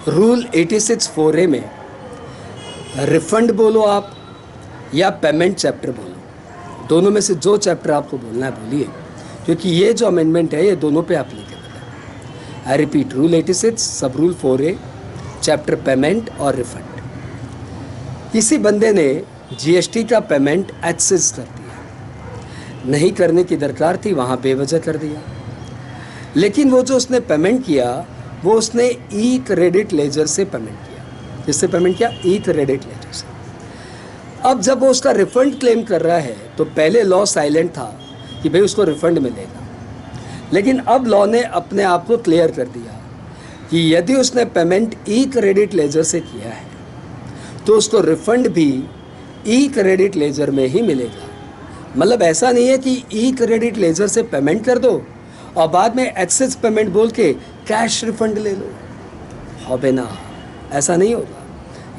Rule 86(4)A में refund बोलो आप या पेमेंट चैप्टर बोलो, दोनों में से जो चैप्टर आपको बोलना है बोलिए, क्योंकि ये जो अमेंडमेंट है ये दोनों पे एप्लीकेबल है। आई रिपीट, रूल 86 सब रूल 4A चैप्टर पेमेंट और रिफंड। किसी बंदे ने जीएसटी का पेमेंट एक्सेस कर दिया, नहीं करने की दरकार थी, वहाँ बेवजह कर दिया। लेकिन वो जो उसने पेमेंट किया वो उसने ई क्रेडिट लेजर से पेमेंट किया। किससे पेमेंट किया? ई क्रेडिट लेजर से। अब जब वो उसका रिफंड क्लेम कर रहा है तो पहले लॉ साइलेंट था कि भाई उसको रिफंड मिलेगा, लेकिन अब लॉ ने अपने आप को क्लियर कर दिया कि यदि उसने पेमेंट ई क्रेडिट लेजर से किया है तो उसको रिफंड भी ई क्रेडिट लेजर में ही मिलेगा। मतलब ऐसा नहीं है कि ई क्रेडिट लेजर से पेमेंट कर दो और बाद में एक्सेस पेमेंट बोल के कैश रिफंड ले लो, होबे ना, ऐसा नहीं होगा।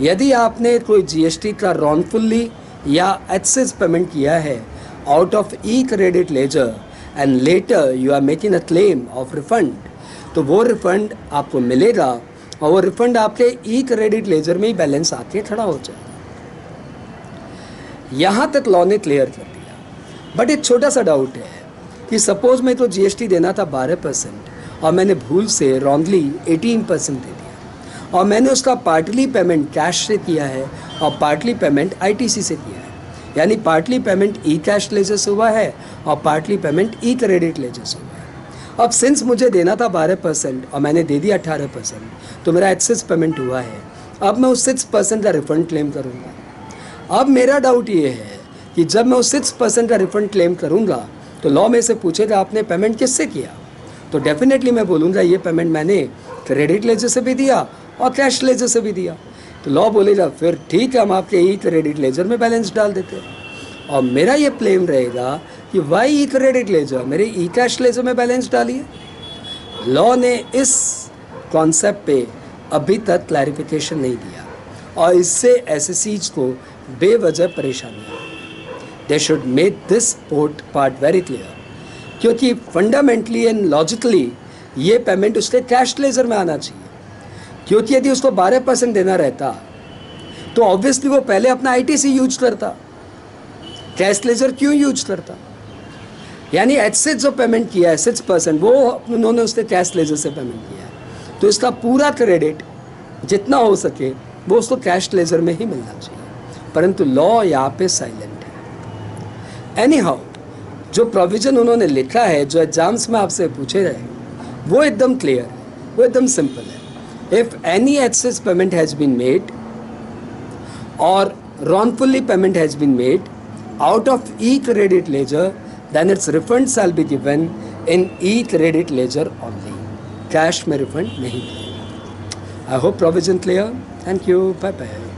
यदि आपने कोई जीएसटी का रॉन्गफुली या एक्सेस पेमेंट किया है out of E credit ledger and later you are making a claim of refund, तो वो रिफंड आपको मिलेगा और वो रिफंड आपके ई क्रेडिट लेजर में ही बैलेंस आके खड़ा हो जाएगा। यहाँ तक लॉ ने क्लियर कर दिया। बट एक छोटा सा डाउट है कि सपोज मैं तो जीएसटी देना था 12% और मैंने भूल से रॉन्गली 18% दे दिया और मैंने उसका पार्टली पेमेंट कैश से किया है और पार्टली पेमेंट आईटीसी से किया है, यानी पार्टली पेमेंट ई कैश लेजर से हुआ है और पार्टली पेमेंट ई क्रेडिट लेजर से हुआ है। अब सिंस मुझे देना था 12% और मैंने दे दिया 18%, तो मेरा एक्सेस पेमेंट हुआ है। अब मैं उस 6% का रिफंड क्लेम करूँगा। अब मेरा डाउट ये है कि जब मैं उस 6% का रिफंड क्लेम करूँगा तो लॉ में से पूछेगा आपने पेमेंट किससे किया, तो डेफिनेटली मैं बोलूँगा ये पेमेंट मैंने क्रेडिट लेजर से भी दिया और कैश लेजर से भी दिया। तो लॉ बोलेगा फिर ठीक है, हम आपके ई क्रेडिट लेजर में बैलेंस डाल देते हैं। और मेरा ये क्लेम रहेगा कि वाई ई क्रेडिट लेजर, मेरे ई कैश लेजर में बैलेंस डालिए। लॉ ने इस कॉन्सेप्ट पे अभी तक क्लैरिफिकेशन नहीं दिया और इससे एसएससीज को बेवजह परेशानी है। They should make this part very clear, क्योंकि फंडामेंटली एंड लॉजिकली ये पेमेंट उसके कैश लेजर में आना चाहिए। क्योंकि यदि उसको 12% देना रहता तो ऑब्वियसली वो पहले अपना आईटीसी यूज करता, कैश लेजर क्यों यूज करता? यानी एक्सेस जो पेमेंट किया है 6% वो उन्होंने उसके कैश लेजर से पेमेंट किया है, तो इसका पूरा क्रेडिट जितना हो सके वो उसको कैश लेजर में ही मिलना चाहिए। परंतु लॉ यहाँ पे साइलेंट है। एनी हाउ, जो प्रोविजन उन्होंने लिखा है, जो एग्जाम्स में आपसे पूछे रहे, वो एकदम क्लियर है, वो एकदम सिंपल है। If any excess payment has been made और wrongfully payment has been made out of e-credit ledger, then its refund shall be given in e-credit ledger only. Cash में refund नहीं मिलेगा। I hope provision clear. Thank you. Bye bye.